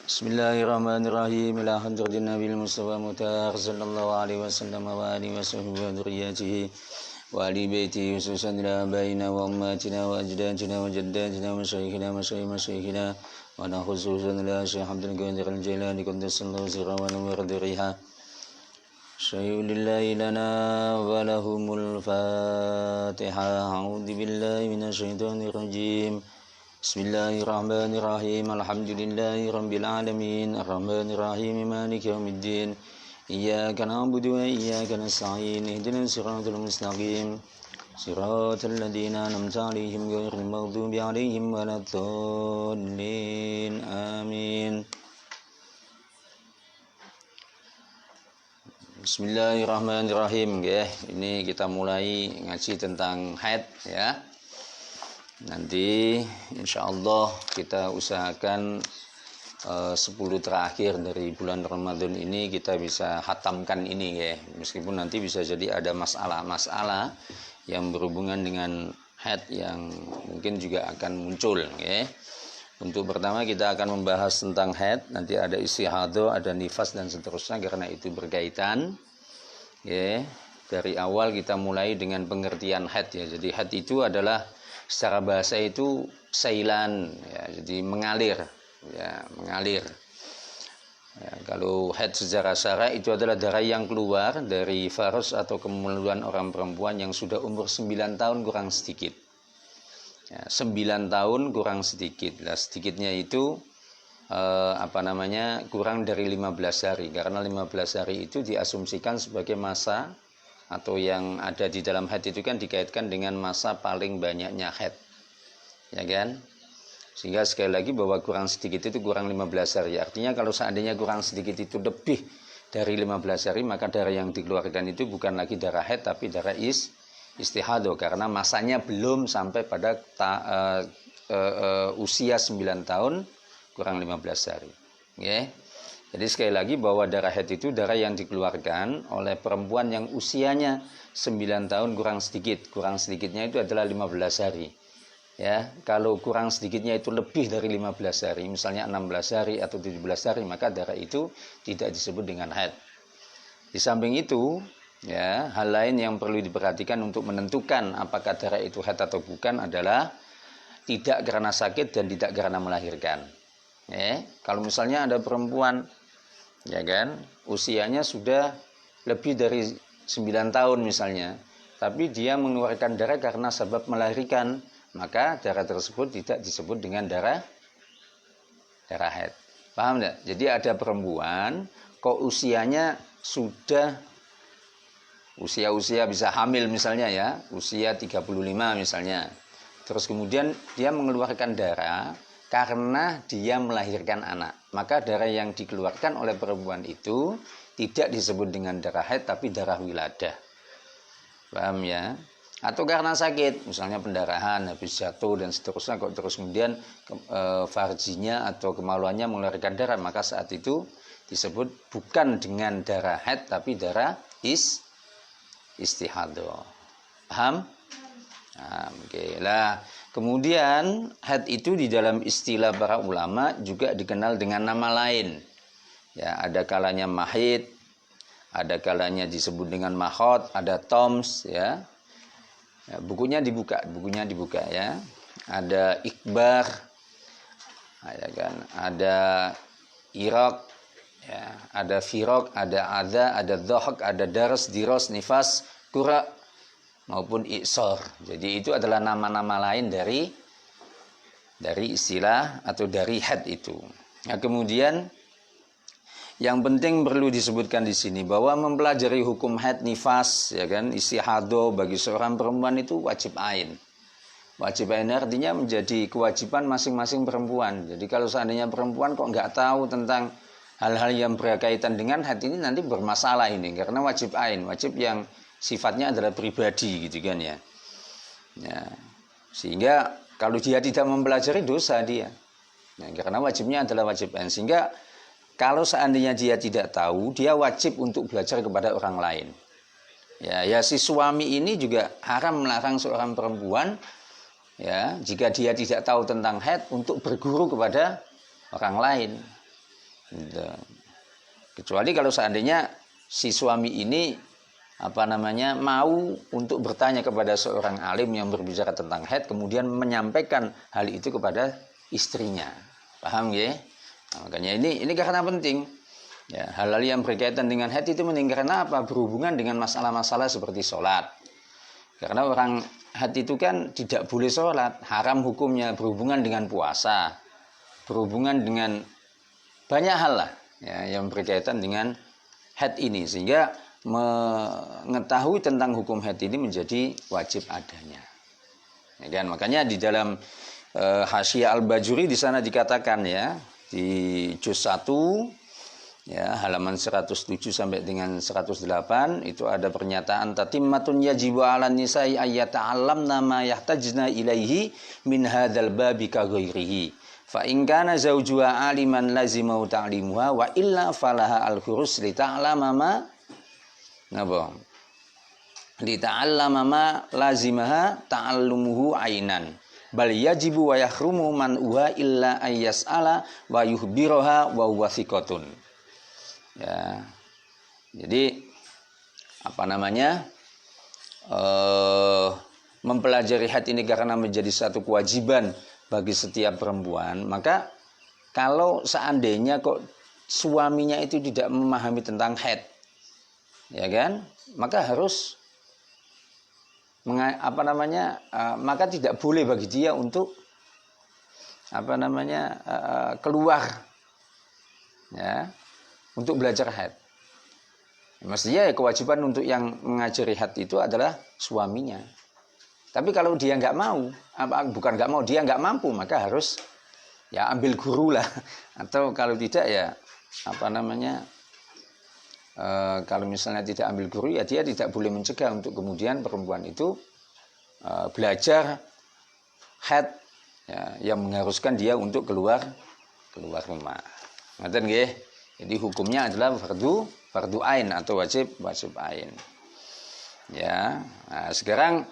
Bismillahirrahmanirrahim. Ila hadratin Nabil Mustafa Mutar sallallahu alaihi wasallam wa alihi wasahbihi wa dzurriyyatihi wa ali baiti khususan ila baina wa ummatina wa ajdadina wa jaddatina wa masyayikhina wa na khususan ila Syekh Abdul Qadir Al-Jailani qaddasallahu sirrahu wa nawwara dariha Syai'ulillahi lana wa lahumul Fatiha. A'udzu billahi minasyaitonir rajim. Bismillahirrahmanirrahim. Alhamdulillahi rabbil alamin. Arrahmanirrahim. Maliki yaumiddin. Iyyaka na'budu wa iyyaka nasta'in. Ihdinas siratal mustaqim. Siratal ladzina an'amta 'alaihim ghairil maghdubi 'alaihim waladdallin. Amin. Bismillahirrahmanirrahim. Ini kita mulai ngaji tentang haid ya. Nanti insya Allah kita usahakan 10 terakhir dari bulan Ramadan ini kita bisa hatamkan ini ya. Meskipun nanti bisa jadi ada masalah-masalah yang berhubungan dengan haid yang mungkin juga akan muncul ya. Untuk pertama kita akan membahas tentang haid, nanti ada istihadah, ada nifas dan seterusnya karena itu berkaitan ya. Dari awal kita mulai dengan pengertian haid ya. Jadi haid itu adalah secara bahasa itu sailan ya, jadi mengalir ya, mengalir ya, kalau haid secara syara itu adalah darah yang keluar dari faros atau kemaluan orang perempuan yang sudah umur 9 tahun kurang sedikit ya, 9 tahun kurang sedikit lah, sedikitnya itu kurang dari 15 hari karena 15 hari itu diasumsikan sebagai masa atau yang ada di dalam haid itu kan dikaitkan dengan masa paling banyaknya haid ya kan, sehingga sekali lagi bahwa kurang sedikit itu kurang 15 hari, artinya kalau seandainya kurang sedikit itu lebih dari 15 hari maka darah yang dikeluarkan itu bukan lagi darah haid tapi darah istihadah karena masanya belum sampai pada usia 9 tahun kurang 15 hari ya. Jadi sekali lagi bahwa darah haid itu darah yang dikeluarkan oleh perempuan yang usianya 9 tahun kurang sedikit. Kurang sedikitnya itu adalah 15 hari. Ya, kalau kurang sedikitnya itu lebih dari 15 hari, misalnya 16 hari atau 17 hari, maka darah itu tidak disebut dengan haid. Di samping itu, ya, hal lain yang perlu diperhatikan untuk menentukan apakah darah itu haid atau bukan adalah tidak karena sakit dan tidak karena melahirkan. Ya, kalau misalnya ada perempuan ya kan, usianya sudah lebih dari 9 tahun misalnya, tapi dia mengeluarkan darah karena sebab melahirkan, maka darah tersebut tidak disebut dengan darah haid. Paham enggak? Jadi ada perempuan kok usianya sudah usia bisa hamil misalnya ya, usia 35 misalnya. Terus kemudian dia mengeluarkan darah karena dia melahirkan anak, maka darah yang dikeluarkan oleh perempuan itu tidak disebut dengan darah haid tapi darah wiladah. Paham ya? Atau karena sakit, misalnya pendarahan habis jatuh dan seterusnya, kok terus kemudian farjinya atau kemaluannya mengeluarkan darah, maka saat itu disebut bukan dengan darah haid tapi darah istihadah. Paham? Nah, oke lah. Kemudian haid itu di dalam istilah para ulama juga dikenal dengan nama lain. Ya, ada kalanya mahid, ada kalanya disebut dengan mahot, ada toms ya. Ya, bukunya dibuka ya. Ada ikbar, ya kan? Ada iraq, ya, ada firok, ada adza, ada dhohak, ada dars, diros, nifas, kura maupun iksor. Jadi itu adalah nama-nama lain dari istilah atau dari haid itu. Nah, kemudian yang penting perlu disebutkan di sini bahwa mempelajari hukum haid, nifas, ya kan, istihadah bagi seorang perempuan itu wajib ain. Wajib ain artinya menjadi kewajiban masing-masing perempuan. Jadi kalau seandainya perempuan kok nggak tahu tentang hal-hal yang berkaitan dengan haid ini nanti bermasalah ini karena wajib ain, wajib yang sifatnya adalah pribadi gitu kan ya. Ya. Sehingga kalau dia tidak mempelajari dosa dia. Nah, karena wajibnya adalah wajib ain. Sehingga kalau seandainya dia tidak tahu, dia wajib untuk belajar kepada orang lain. Ya si suami ini juga haram melarang seorang perempuan ya, jika dia tidak tahu tentang haid untuk berguru kepada orang lain. Gitu. Kecuali kalau seandainya si suami ini mau untuk bertanya kepada seorang alim yang berbicara tentang haid, kemudian menyampaikan hal itu kepada istrinya. Paham ya? Nah, makanya ini karena penting. Ya, hal-hal yang berkaitan dengan haid itu penting karena apa? Berhubungan dengan masalah-masalah seperti sholat. Karena orang haid itu kan tidak boleh sholat, haram hukumnya, berhubungan dengan puasa, berhubungan dengan banyak hal lah ya, yang berkaitan dengan haid ini, sehingga mengetahui tentang hukum haid ini menjadi wajib adanya. Ya kan? Makanya di dalam Hasyiah Al-Bajuri di sana dikatakan ya, di juz 1 ya, halaman 107 sampai dengan 108 itu ada pernyataan tatimmatun yajibu 'alan nisa'i ayyata'allamna ma yahtajna ilaihi min hadzal babi ka ghairihi. Fa in kana zawjuha 'aliman lazimau ta'limuha wa illa falaha al-khurus li ta'lama ma napa? Li ta'allama ma lazimaha ta'allumuhu ainan. Bal yajibu wa yahrumu man uha illa ayyas'ala wa yuhbiroha wa huwa thiqatun. Ya. Jadi mempelajari haid ini karena menjadi satu kewajiban bagi setiap perempuan, maka kalau seandainya kok suaminya itu tidak memahami tentang haid, ya kan, maka harus maka tidak boleh bagi dia untuk keluar ya, untuk belajar haid. Mestinya ya kewajiban untuk yang mengajari haid itu adalah suaminya. Tapi kalau dia nggak mau, dia nggak mampu, maka harus ya ambil guru lah. Atau kalau tidak ya kalau misalnya tidak ambil guru, ya dia tidak boleh mencegah untuk kemudian perempuan itu belajar haid ya, yang mengharuskan dia untuk keluar rumah. Ngoten nggih. Jadi hukumnya adalah fardu ain atau wajib ain. Ya. Nah, sekarang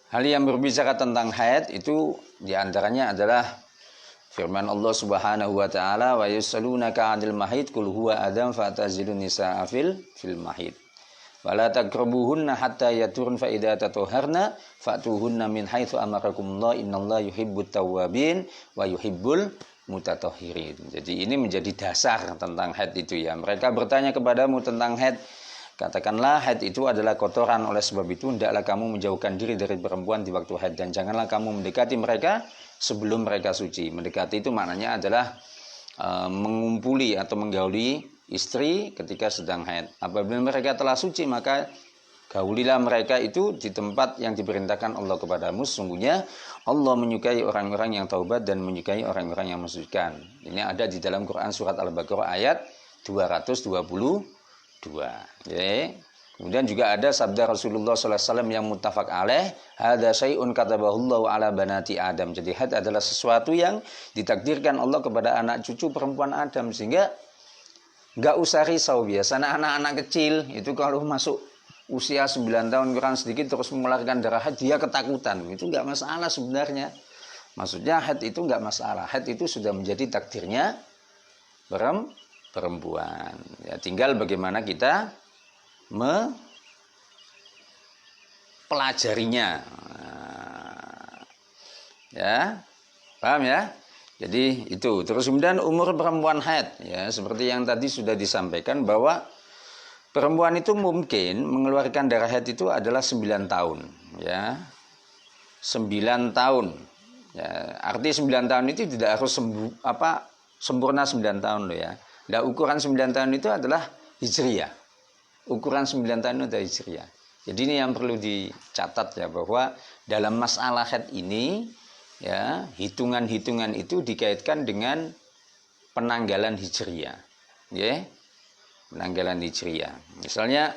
hal yang berbicara tentang haid itu diantaranya adalah firman Allah Subhanahu wa taala, wa yasalunaka 'anil mahid qul huwa adam fatazilun nisaa fil mahid. Wala taqrabuhunna hatta yaturun fa idza tatahharna fatuhunna min haitsu amarakumullah innallaha yuhibbut tawwabin wa yuhibbul mutatahhirin. Jadi ini menjadi dasar tentang haid itu ya. Mereka bertanya kepadamu tentang haid, katakanlah haid itu adalah kotoran, oleh sebab itu hendaklah kamu menjauhkan diri dari perempuan di waktu haid dan janganlah kamu mendekati mereka sebelum mereka suci. Mendekati itu maknanya adalah mengumpuli atau menggauli istri ketika sedang haid. Apabila mereka telah suci, maka gaulilah mereka itu di tempat yang diperintahkan Allah kepadamu. Sesungguhnya Allah menyukai orang-orang yang taubat dan menyukai orang-orang yang mensucikan. Ini ada di dalam Quran surat Al-Baqarah ayat 222. Ya. Kemudian juga ada sabda Rasulullah SAW yang muttafaq alaih, hadza syai'un katabahullahu ala banati Adam. Jadi haid adalah sesuatu yang ditakdirkan Allah kepada anak cucu perempuan Adam, sehingga nggak usah risau. Biasanya anak-anak kecil itu kalau masuk usia 9 tahun kurang sedikit terus mengeluarkan darah haid, dia ketakutan. Itu nggak masalah sebenarnya. Maksudnya haid itu nggak masalah. Haid itu sudah menjadi takdirnya perempuan. Ya, tinggal bagaimana kita mempelajarinya. Ya, paham ya? Jadi itu. Terus kemudian umur perempuan haid, ya seperti yang tadi sudah disampaikan bahwa perempuan itu mungkin mengeluarkan darah haid itu adalah 9 tahun, ya. 9 tahun. Ya, arti 9 tahun itu tidak harus sempurna 9 tahun loh ya. Nah, ukuran 9 tahun itu adalah hijriyah. Ukuran 9 tahun itu adalah hijriyah. Jadi ini yang perlu dicatat ya, bahwa dalam masalah haid ini ya, hitungan-hitungan itu dikaitkan dengan penanggalan hijriyah. Ya. Penanggalan hijriyah. Misalnya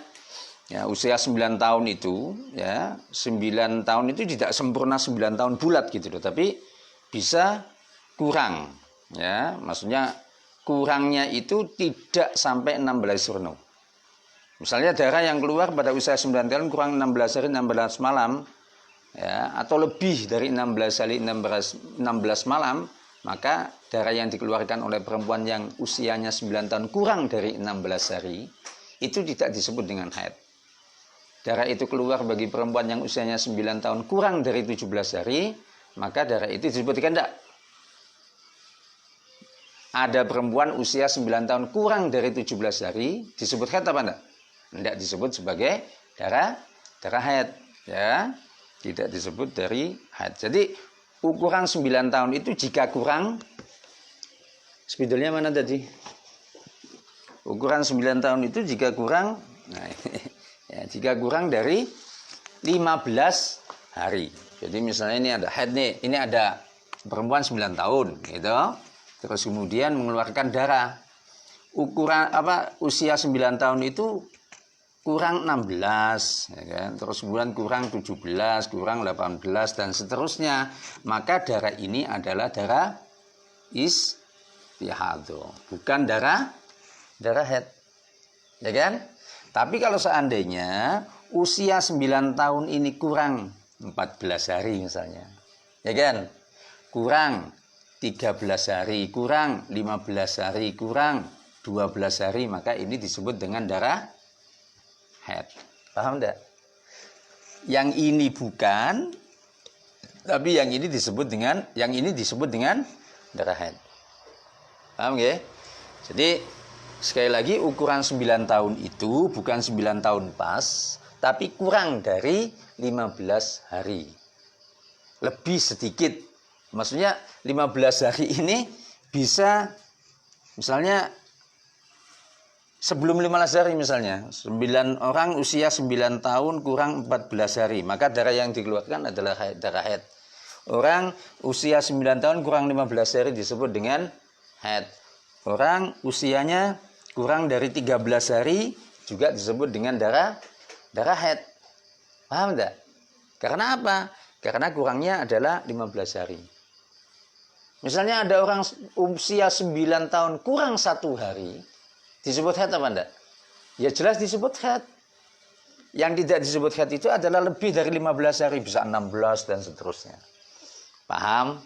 ya, usia 9 tahun itu ya, 9 tahun itu tidak sempurna 9 tahun bulat gitu loh, tapi bisa kurang ya. Maksudnya kurangnya itu tidak sampai 16 surno. Misalnya darah yang keluar pada usia 9 tahun kurang 16 hari 16 malam ya, atau lebih dari 16 hari 16 malam, maka darah yang dikeluarkan oleh perempuan yang usianya 9 tahun kurang dari 16 hari itu tidak disebut dengan haid. Darah itu keluar bagi perempuan yang usianya 9 tahun kurang dari 17 hari, maka darah itu disebutkan tidak. Ada perempuan usia 9 tahun kurang dari 17 hari, disebut haid apa enggak? Tidak disebut sebagai darah haid, ya. Tidak disebut dari haid. Jadi ukuran 9 tahun itu jika kurang, spidolnya mana tadi? Ukuran 9 tahun itu jika kurang, nah, ya, jika kurang dari 15 hari. Jadi misalnya ini ada haid nih, ini ada perempuan 9 tahun gitu. Terus kemudian mengeluarkan darah. Ukuran usia 9 tahun itu kurang 16, ya kan? Terus kemudian kurang 17, kurang 18 dan seterusnya. Maka darah ini adalah darah istihadho, bukan darah haid. Ya kan? Tapi kalau seandainya usia 9 tahun ini kurang 14 hari misalnya, ya kan? Kurang 13 hari, kurang 15 hari, kurang 12 hari, maka ini disebut dengan darah haid. Paham enggak? Yang ini bukan, tapi yang ini disebut dengan darah haid. Paham nggak? Jadi sekali lagi ukuran 9 tahun itu bukan 9 tahun pas, tapi kurang dari 15 hari. Lebih sedikit. Maksudnya 15 hari ini bisa misalnya sebelum 15 hari misalnya. 9 orang usia 9 tahun kurang 14 hari. Maka darah yang dikeluarkan adalah darah haid. Orang usia 9 tahun kurang 15 hari disebut dengan haid. Orang usianya kurang dari 13 hari juga disebut dengan darah haid. Paham enggak? Karena apa? Karena kurangnya adalah 15 hari. Misalnya ada orang usia 9 tahun kurang 1 hari, disebut haid apa enggak? Ya jelas disebut haid. Yang tidak disebut haid itu adalah lebih dari 15 hari, bisa 16 dan seterusnya. Paham?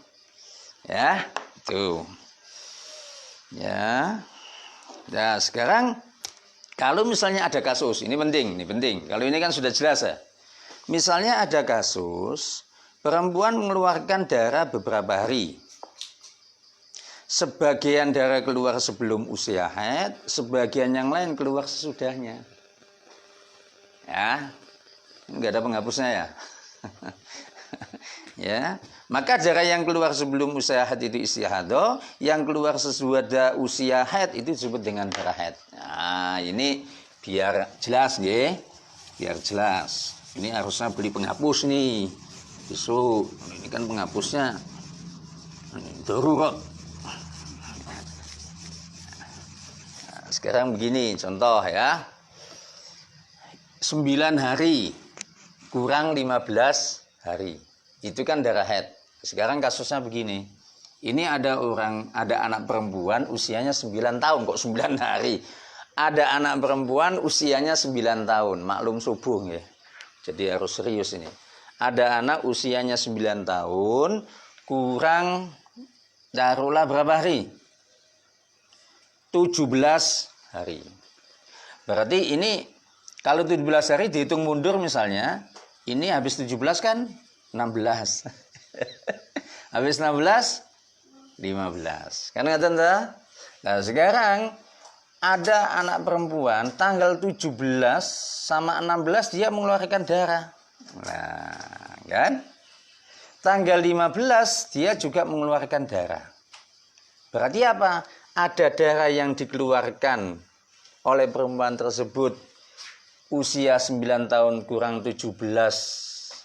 Ya, itu. Ya. Nah, sekarang kalau misalnya ada kasus, ini penting. Kalau ini kan sudah jelas ya. Misalnya ada kasus perempuan mengeluarkan darah beberapa hari. Sebagian darah keluar sebelum usia haid, sebagian yang lain keluar sesudahnya. Ya. Enggak ada penghapusnya ya. Ya, maka darah yang keluar sebelum usia haid itu istihadho, yang keluar sesudah usia haid itu disebut dengan darah haid. Nah, ini biar jelas ya, biar jelas. Ini harusnya beli penghapus nih, besok. Ini kan penghapusnya darurat. Nah, sekarang begini contoh ya, 9 hari kurang 15 hari. Itu kan darah haid. Sekarang kasusnya begini. Ini ada anak perempuan usianya 9 tahun, kok 9 hari. Ada anak perempuan usianya 9 tahun, maklum subuh ya. Jadi harus serius ini. Ada anak usianya 9 tahun, kurang taruhlah berapa hari? 17 hari. Berarti ini kalau 17 hari dihitung mundur misalnya, ini habis 17 kan 16. Habis 16 15. Kan nggak tentu? Nah, sekarang ada anak perempuan tanggal 17 sama 16 dia mengeluarkan darah. Nah, kan? Tanggal 15 dia juga mengeluarkan darah. Berarti apa? Ada darah yang dikeluarkan oleh perempuan tersebut usia 9 tahun kurang 17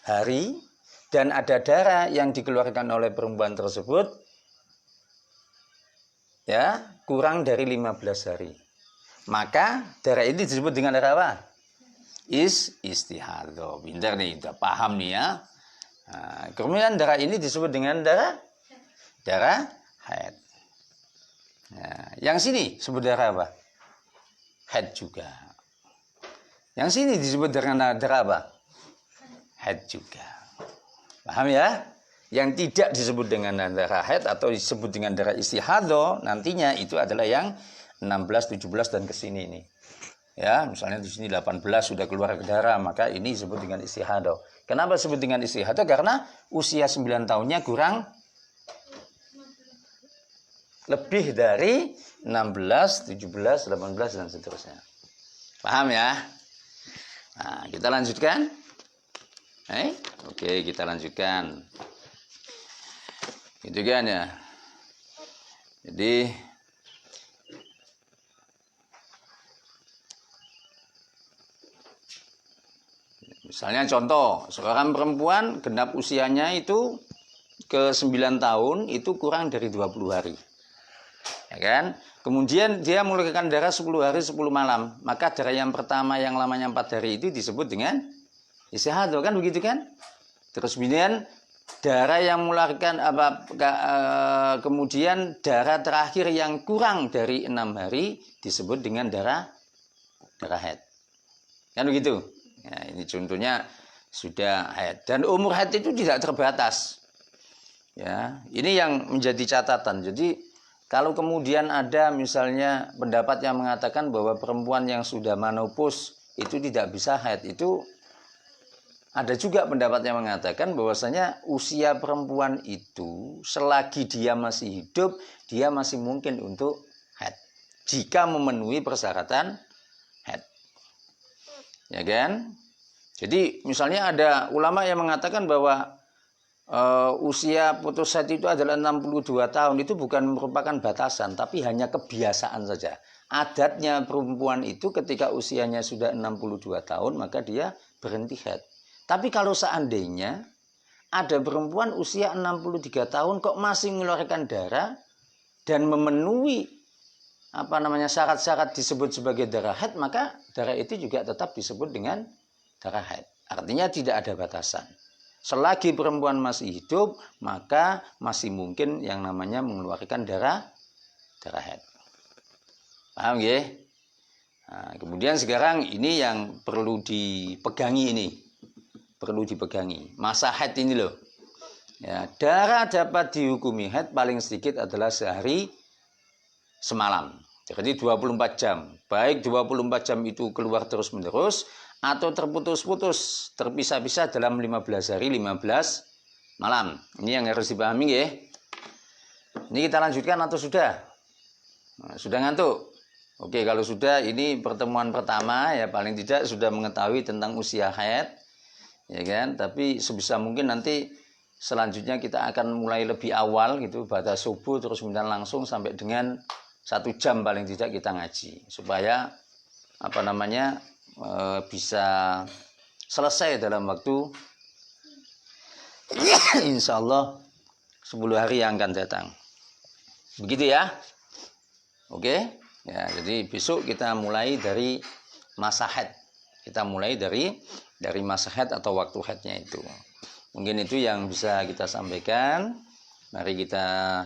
hari. Dan ada darah yang dikeluarkan oleh perempuan tersebut ya kurang dari 15 hari. Maka darah ini disebut dengan darah apa? Istihadho. Pintar nih, udah paham nih ya. Nah, kemudian darah ini disebut dengan darah haid. Nah, yang sini disebut darah apa? Haid juga. Yang sini disebut dengan darah apa? Haid juga. Paham ya? Yang tidak disebut dengan darah haid atau disebut dengan darah istihadah nantinya itu adalah yang 16, 17 dan kesini ini. Ya, misalnya di sini 18 sudah keluar darah, maka ini disebut dengan istihadah. Kenapa disebut dengan istihadah? Karena usia 9 tahunnya kurang lebih dari 16, 17, 18 dan seterusnya. Paham ya? Nah, kita lanjutkan. Oke, kita lanjutkan. Itu kan ya. Jadi misalnya contoh, seorang perempuan genap usianya itu ke 9 tahun itu kurang dari 20 hari. Ya kan? Kemudian dia mengeluarkan darah 10 hari 10 malam. Maka darah yang pertama yang lamanya 4 hari itu disebut dengan istihadah, kan begitu kan? Terus kemudian darah yang mengeluarkan kemudian darah terakhir yang kurang dari 6 hari disebut dengan darah haid. Kan begitu? Ya, ini contohnya sudah haid. Dan umur haid itu tidak terbatas. Ya, ini yang menjadi catatan. Jadi kalau kemudian ada misalnya pendapat yang mengatakan bahwa perempuan yang sudah menopause itu tidak bisa haid, itu ada juga pendapat yang mengatakan bahwasanya usia perempuan itu selagi dia masih hidup, dia masih mungkin untuk haid jika memenuhi persyaratan haid. Ya kan? Jadi misalnya ada ulama yang mengatakan bahwa usia putus haid itu adalah 62 tahun, itu bukan merupakan batasan, tapi hanya kebiasaan saja. Adatnya perempuan itu ketika usianya sudah 62 tahun, maka dia berhenti haid. Tapi kalau seandainya ada perempuan usia 63 tahun kok masih mengeluarkan darah dan memenuhi syarat-syarat disebut sebagai darah haid, maka darah itu juga tetap disebut dengan darah haid. Artinya tidak ada batasan. Selagi perempuan masih hidup, maka masih mungkin yang namanya mengeluarkan darah haid. Paham ya? Nah, kemudian sekarang ini yang perlu dipegangi ini. Perlu dipegangi. Masa haid ini loh. Ya, darah dapat dihukumi haid paling sedikit adalah sehari semalam. Jadi 24 jam. Baik 24 jam itu keluar terus-menerus atau terputus-putus, terpisah-pisah dalam 15 hari 15 malam. Ini yang harus dipahami ya. Ini kita lanjutkan atau sudah? Nah, sudah ngantuk? Oke, kalau sudah, ini pertemuan pertama ya, paling tidak sudah mengetahui tentang usia haid. Ya kan? Tapi sebisa mungkin nanti selanjutnya kita akan mulai lebih awal gitu, pada subuh terus kemudian langsung sampai dengan 1 jam paling tidak kita ngaji supaya bisa selesai dalam waktu insya Allah 10 hari yang akan datang. Begitu ya. Oke ya, jadi besok kita mulai dari masa haid. Kita mulai dari masa haid atau waktu haidnya itu. Mungkin itu yang bisa kita sampaikan. Mari kita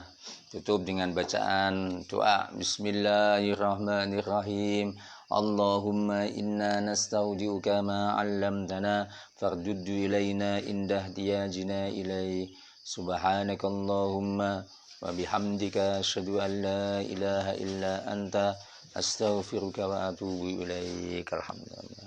tutup dengan bacaan doa. Bismillahirrahmanirrahim. Allahumma inna nastaudiuka ma 'allamtana farduddu ilaina indah diyajina ilai. Subhanakallahumma wa bihamdika asyhadu an la ilaha illa anta astaghfiruka wa atubu ilaik. Alhamdulillah.